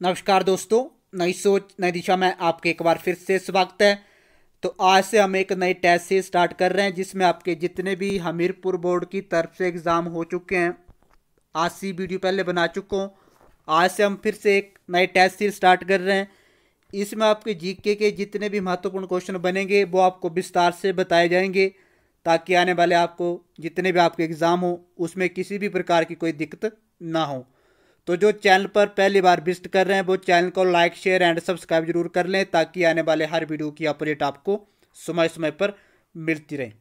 नमस्कार दोस्तों, नई सोच नई दिशा में आपके एक बार फिर से स्वागत है। तो आज से हम एक नई टेस्ट सीरीज स्टार्ट कर रहे हैं जिसमें आपके जितने भी हमीरपुर बोर्ड की तरफ से एग्ज़ाम हो चुके हैं, आज से वीडियो पहले बना चुका हूँ। आज से हम फिर से एक नई टेस्ट सीरीज स्टार्ट कर रहे हैं। इसमें आपके जीके के जितने भी महत्वपूर्ण क्वेश्चन बनेंगे वो आपको विस्तार से बताए जाएंगे, ताकि आने वाले आपको जितने भी आपके एग्ज़ाम हो उसमें किसी भी प्रकार की कोई दिक्कत ना हो। तो जो चैनल पर पहली बार विजिट कर रहे हैं वो चैनल को लाइक शेयर एंड सब्सक्राइब जरूर कर लें, ताकि आने वाले हर वीडियो की अपडेट आपको समय समय पर मिलती रहे।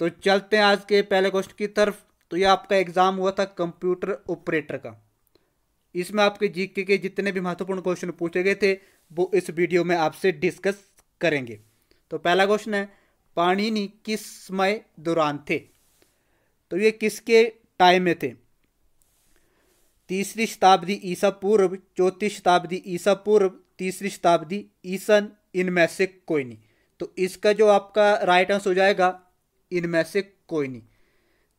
तो चलते हैं आज के पहले क्वेश्चन की तरफ। तो ये आपका एग्जाम हुआ था कंप्यूटर ऑपरेटर का। इसमें आपके जीके के जितने भी महत्वपूर्ण क्वेश्चन पूछे गए थे वो इस वीडियो में आपसे डिस्कस करेंगे। तो पहला क्वेश्चन है, पाणिनि किस समय दौरान थे? तो ये किसके टाइम में थे? 3री शताब्दी ईसा पूर्व, 4री शताब्दी ईसा पूर्व, 3री शताब्दी ईसन, इनमें से कोई नहीं। तो इसका जो आपका राइट आंसर हो जाएगा इनमें से कोई नहीं।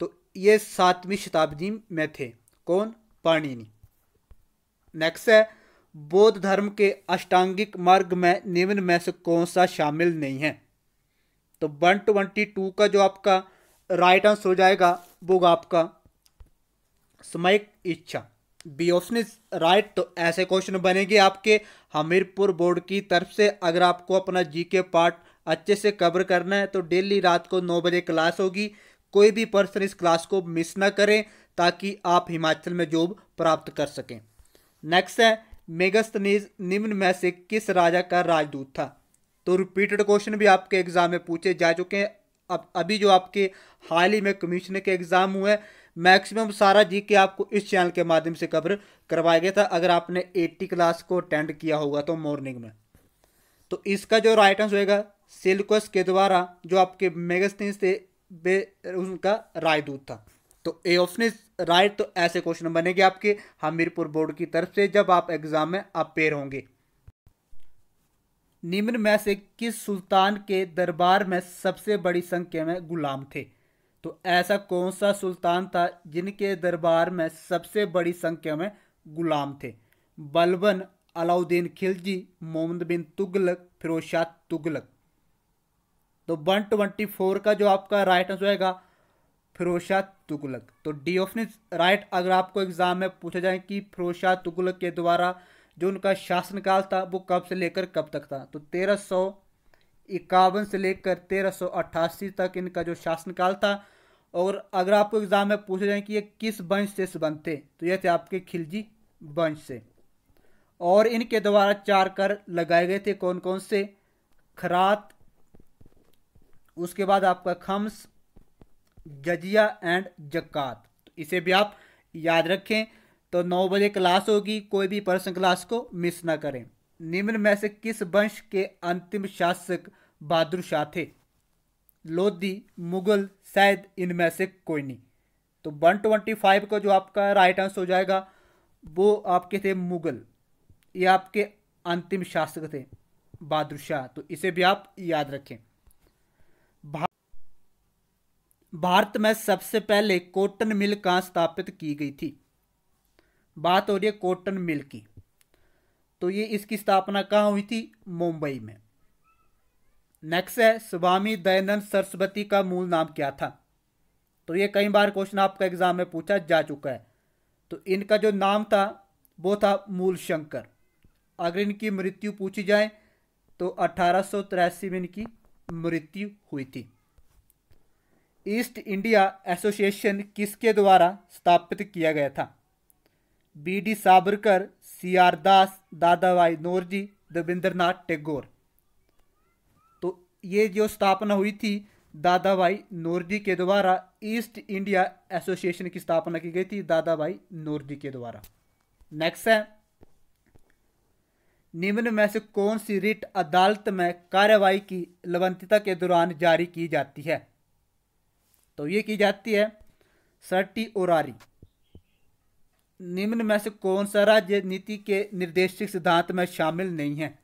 तो ये 7वीं शताब्दी में थे। कौन? पाणिनि। नेक्स्ट है, बौद्ध धर्म के अष्टांगिक मार्ग में निम्न में से कौन सा शामिल नहीं है? तो 122 का जो आपका राइट आंसर हो जाएगा वो आपका समयिक इच्छा, बी ऑप्शन इज राइट। तो ऐसे क्वेश्चन बनेंगे आपके हमीरपुर बोर्ड की तरफ से। अगर आपको अपना जीके पार्ट अच्छे से कवर करना है तो डेली रात को 9 बजे क्लास होगी। कोई भी पर्सन इस क्लास को मिस ना करें, ताकि आप हिमाचल में जॉब प्राप्त कर सकें। नेक्स्ट है, मेगास्थनीज निम्न में से किस राजा का राजदूत था? तो रिपीटेड क्वेश्चन भी आपके एग्जाम में पूछे जा चुके हैं। अब अभी जो आपके हाल ही में कमिश्नर के एग्जाम हुए, मैक्सिमम सारा जीके आपको इस चैनल के माध्यम से कवर करवाया गया था, अगर आपने 80 क्लास को अटेंड किया होगा तो मॉर्निंग में। तो इसका जो राइट आंसर होगा सेल्यूकस के द्वारा जो आपके मेगास्थनीज थे उनका राजदूत था। तो ए ऑप्शन इज राइट। तो ऐसे क्वेश्चन बनेंगे आपके हमीरपुर बोर्ड की तरफ से जब आप एग्जाम में अपेयर होंगे। निम्न में से किस सुल्तान के दरबार में सबसे बड़ी संख्या में गुलाम थे? तो ऐसा कौन सा सुल्तान था जिनके दरबार में सबसे बड़ी संख्या में गुलाम थे? बलबन, अलाउद्दीन खिलजी, मोहम्मद बिन तुगलक, फिरोज शाह तुगलक। तो 124 का जो आपका राइट आंसर होगा फिरोज शाह तुगलक। तो डी ऑप्शन इज राइट। अगर आपको एग्जाम में पूछा जाए कि फिरोज शाह तुगलक के द्वारा जो उनका शासनकाल था वो कब से लेकर कब तक था, तो 1351 से लेकर 1388 तक इनका जो शासनकाल था। और अगर आपको एग्जाम में पूछा जाए कि ये किस वंश से संबंध थे, तो ये थे आपके खिलजी वंश से। और इनके द्वारा 4 कर लगाए गए थे। कौन कौन से? खरात, उसके बाद आपका खम्स, जजिया एंड जक्कात। तो इसे भी आप याद रखें। तो 9 बजे क्लास होगी, कोई भी पर्सन क्लास को मिस ना करें। निम्न में से किस वंश के अंतिम शासक बहादुर शाह थे? लोधी, मुगल, सैद, इनमें से कोई नहीं। तो 125 का जो आपका राइट आंसर हो जाएगा वो आपके थे मुगल। ये आपके अंतिम शासक थे बहादुर शाह। तो इसे भी आप याद रखें। भारत में सबसे पहले कॉटन मिल कहाँ स्थापित की गई थी? बात हो रही है कॉटन मिल की। तो ये इसकी स्थापना कहाँ हुई थी? मुंबई में। नेक्स्ट है, स्वामी दयानंद सरस्वती का मूल नाम क्या था? तो ये कई बार क्वेश्चन आपका एग्जाम में पूछा जा चुका है। तो इनका जो नाम था वो था मूल शंकर। अगर इनकी मृत्यु पूछी जाए तो 1883 में इनकी मृत्यु हुई थी। ईस्ट इंडिया एसोसिएशन किसके द्वारा स्थापित किया गया था? बी.डी. सावरकर, सी.आर. दास, दादाभाई नौरोजी, रविंद्रनाथ टैगोर। तो ये जो स्थापना हुई थी दादाभाई नौरोजी के द्वारा, ईस्ट इंडिया एसोसिएशन की स्थापना की गई थी दादाभाई नौरोजी के द्वारा। नेक्स्ट है, निम्न में से कौन सी रिट अदालत में कार्यवाही की लवंतिता के दौरान जारी की जाती है? तो ये की जाती है सर्टी ओरारी। निम्न में से कौन सा राज्य नीति के निर्देशित सिद्धांत में शामिल नहीं है?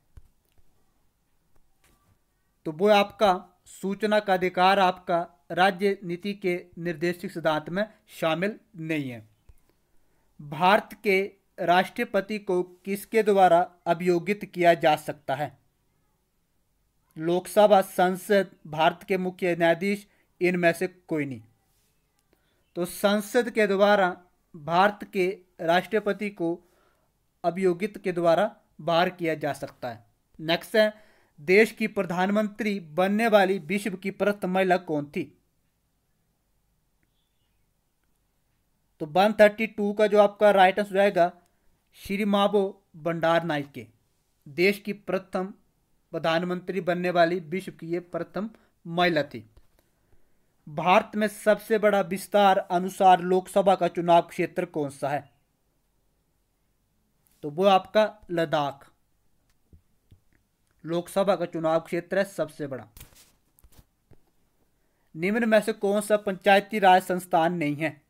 तो वो आपका सूचना का अधिकार आपका राज्य नीति के निर्देशित सिद्धांत में शामिल नहीं है। भारत के राष्ट्रपति को किसके द्वारा अभियोगित किया जा सकता है? लोकसभा, संसद, भारत के मुख्य न्यायाधीश, इनमें से कोई नहीं। तो संसद के द्वारा भारत के राष्ट्रपति को अभियोगित के द्वारा बाहर किया जा सकता है। नेक्स्ट है, देश की प्रधानमंत्री बनने वाली विश्व की प्रथम महिला कौन थी? तो 132 का जो आपका राइट आंसर जाएगा श्रीमाबो बंडारनायके। देश की प्रथम प्रधानमंत्री बनने वाली विश्व की ये प्रथम महिला थी। भारत में सबसे बड़ा विस्तार अनुसार लोकसभा का चुनाव क्षेत्र कौन सा है? तो वो आपका लद्दाख लोकसभा का चुनाव क्षेत्र है सबसे बड़ा। निम्न में से कौन सा पंचायती राज संस्थान नहीं है?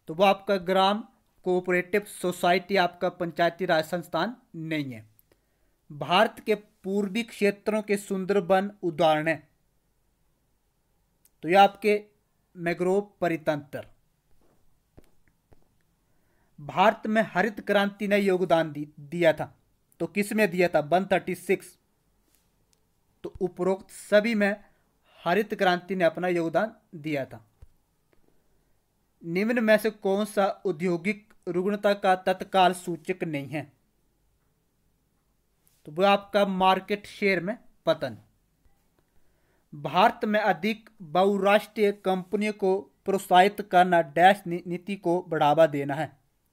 तो वो आपका ग्राम कोऑपरेटिव सोसाइटी आपका पंचायती राज संस्थान नहीं है। भारत के पूर्वी क्षेत्रों के सुंदरबन उदाहरण है। तो ये आपके मैंग्रोव परितंत्र। भारत में हरित क्रांति ने योगदान दिया था, तो किस में दिया था? 136। तो उपरोक्त सभी में हरित क्रांति ने अपना योगदान दिया था। निम्न में से कौन सा औद्योगिक रुग्णता का तत्काल सूचक नहीं है? तो वो आपका मार्केट शेयर में पतन। भारत में अधिक बहुराष्ट्रीय कंपनियों को प्रोत्साहित करना डैश नीति को बढ़ावा देना है।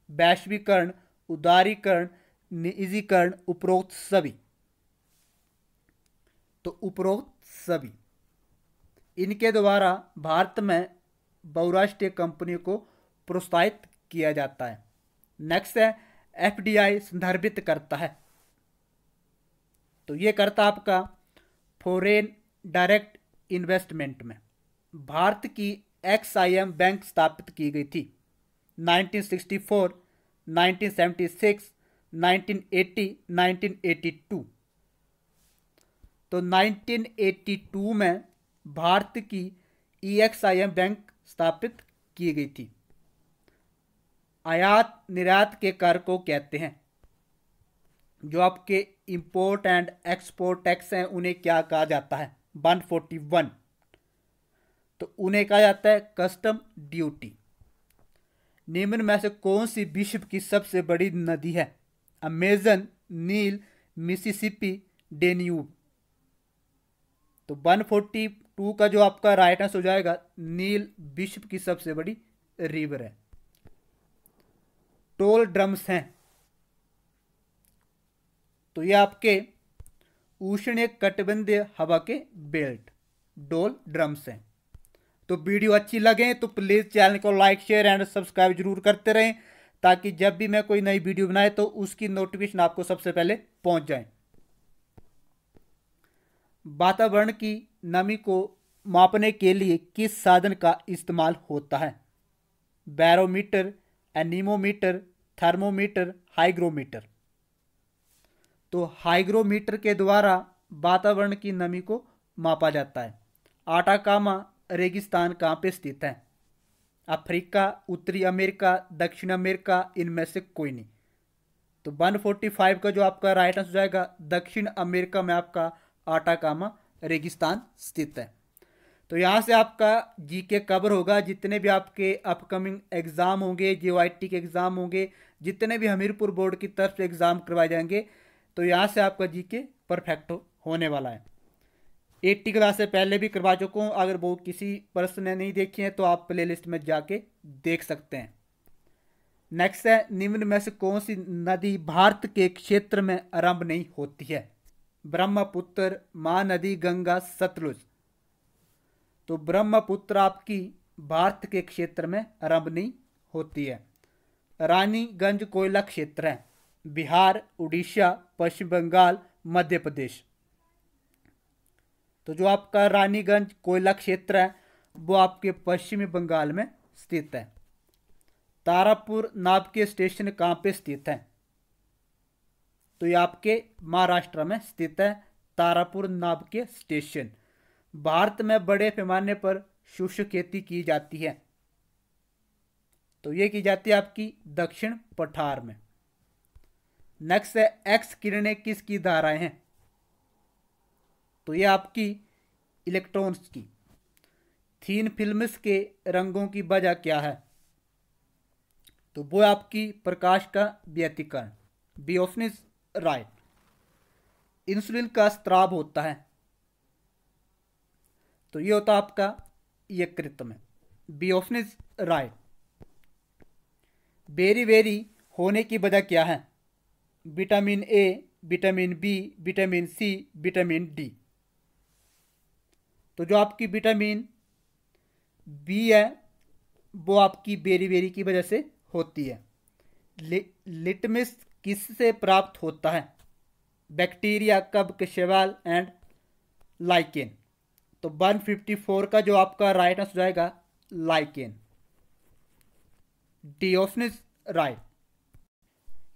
वैश्वीकरण, उदारीकरण, निजीकरण, उपरोक्त सभी। तो उपरोक्त सभी इनके द्वारा भारत में बहुराष्ट्रीय कंपनियों को प्रोत्साहित किया जाता है। नेक्स्ट है, एफडीआई संदर्भित करता है। तो ये करता आपका फॉरेन डायरेक्ट इन्वेस्टमेंट में। भारत की एक्सआईएम बैंक स्थापित की गई थी 1964, 1976, 1980, 1982। तो 1982 में भारत की ईएक्सआईएम बैंक स्थापित की गई थी। आयात निर्यात के कर को कहते हैं। जो आपके इंपोर्ट एंड एक्सपोर्ट टैक्स हैं उन्हें क्या कहा जाता है? 141। तो उन्हें कहा जाता है कस्टम ड्यूटी। निम्न में से कौन सी विश्व की सबसे बड़ी नदी है? अमेजन, नील, मिसिसिपी, डेन्यूब। तो 142 का जो आपका राइट आंसर हो जाएगा नील विश्व की सबसे बड़ी रिवर है। टोल ड्रम्स हैं। तो ये आपके उष्ण कटिबंधीय हवा के बेल्ट डोल ड्रम्स हैं। तो वीडियो अच्छी लगे तो प्लीज़ चैनल को लाइक, शेयर एंड सब्सक्राइब जरूर करते रहें, ताकि जब भी मैं कोई नई वीडियो बनाए तो उसकी नोटिफिकेशन आपको सबसे पहले पहुंच जाए। वातावरण की नमी को मापने के लिए किस साधन का इस्तेमाल होता है? Barometer, anemometer, thermometer, hygrometer. तो हाइग्रोमीटर के द्वारा वातावरण की नमी को मापा जाता है। आटाकामा रेगिस्तान कहाँ पे स्थित है? अफ्रीका, उत्तरी अमेरिका, दक्षिण अमेरिका, इनमें से कोई नहीं। तो 145 का जो आपका राइट आंसर जाएगा दक्षिण अमेरिका में आपका आटाकामा रेगिस्तान स्थित है। तो यहाँ से आपका जीके कवर होगा। जितने भी आपके अपकमिंग एग्जाम होंगे, जीओआईटी के एग्जाम होंगे, जितने भी हमीरपुर बोर्ड की तरफ से एग्जाम करवाए जाएंगे, तो यहाँ से आपका जीके परफेक्ट होने वाला है। 80 क्लास से पहले भी करवा चुका हूँ। अगर वो किसी पर्सन ने नहीं देखी है तो आप प्ले लिस्ट में जाके देख सकते हैं। नेक्स्ट है, निम्न में से कौन सी नदी भारत के क्षेत्र में आरंभ नहीं होती है? ब्रह्मपुत्र, महानदी, गंगा, सतलुज। तो ब्रह्मपुत्र आपकी भारत के क्षेत्र में आरंभ नहीं होती है। रानीगंज कोयला क्षेत्र है बिहार, उड़ीसा, पश्चिम बंगाल, मध्य प्रदेश। तो जो आपका रानीगंज कोयला क्षेत्र है वो आपके पश्चिमी बंगाल में स्थित है। तारापुर नाभिकीय स्टेशन कहाँ पे स्थित है? तो ये आपके महाराष्ट्र में स्थित है तारापुर नाभिकीय स्टेशन। भारत में बड़े पैमाने पर शुष्क खेती की जाती है। तो ये की जाती है आपकी दक्षिण पठार में। नेक्स्ट है एक्स किरणें किसकी धाराएं हैं? तो ये आपकी इलेक्ट्रॉन्स की। थीन फिल्म्स के रंगों की वजह क्या है? तो वो आपकी प्रकाश का व्यतिकरण। B option is right. Insulin का स्राव होता है, तो ये होता है आपका यकृत में। B option is right. Beriberi होने की वजह क्या है? Vitamin A, vitamin B, vitamin C, vitamin D. तो जो आपकी विटामिन बी है वो आपकी बेरी बेरी की वजह से होती है। लिटमस किससे प्राप्त होता है? बैक्टीरिया, कवक, शैवाल एंड लाइकेन। तो 154 का जो आपका राइट आंसर जाएगा lichen. D option is right.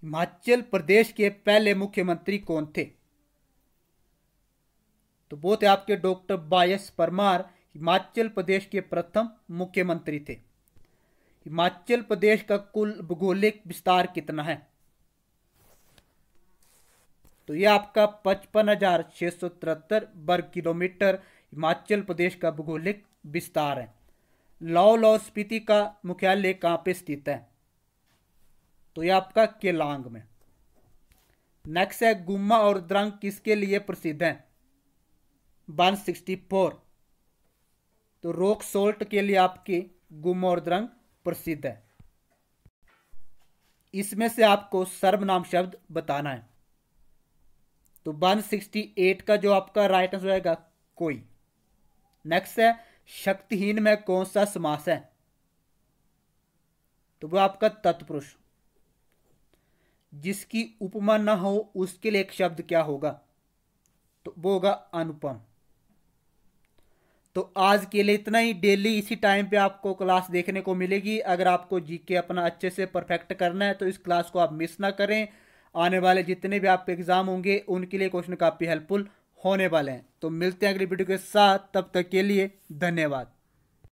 Himachal Pradesh के पहले मुख्यमंत्री कौन थे? तो वो थे आपके डॉक्टर वाईएस परमार, हिमाचल प्रदेश के प्रथम मुख्यमंत्री थे। हिमाचल प्रदेश का कुल भौगोलिक विस्तार कितना है? तो यह आपका 55,673 वर्ग किलोमीटर हिमाचल प्रदेश का भौगोलिक विस्तार है। लाहौल और स्पीति का मुख्यालय कहाँ पे स्थित है? तो यह आपका केलांग में। नेक्स्ट है गुम्मा और द्रंग किसके लिए प्रसिद्ध है? 164। तो रॉक सोल्ट के लिए आपके गुम्मा और द्रंग प्रसिद्ध है। इसमें से आपको सर्वनाम शब्द बताना है। तो 168 का जो आपका राइट आंसर आएगा कोई। नेक्स्ट है शक्तिहीन में कौन सा समास है? तो वो आपका तत्पुरुष। जिसकी उपमा ना हो उसके लिए एक शब्द क्या होगा? तो वो होगा अनुपम। तो आज के लिए इतना ही। डेली इसी टाइम पे आपको क्लास देखने को मिलेगी। अगर आपको जीके अपना अच्छे से परफेक्ट करना है तो इस क्लास को आप मिस ना करें। आने वाले जितने भी आपके एग्जाम होंगे उनके लिए क्वेश्चन काफी हेल्पफुल होने वाले हैं। तो मिलते हैं अगली वीडियो के साथ, तब तक के लिए धन्यवाद।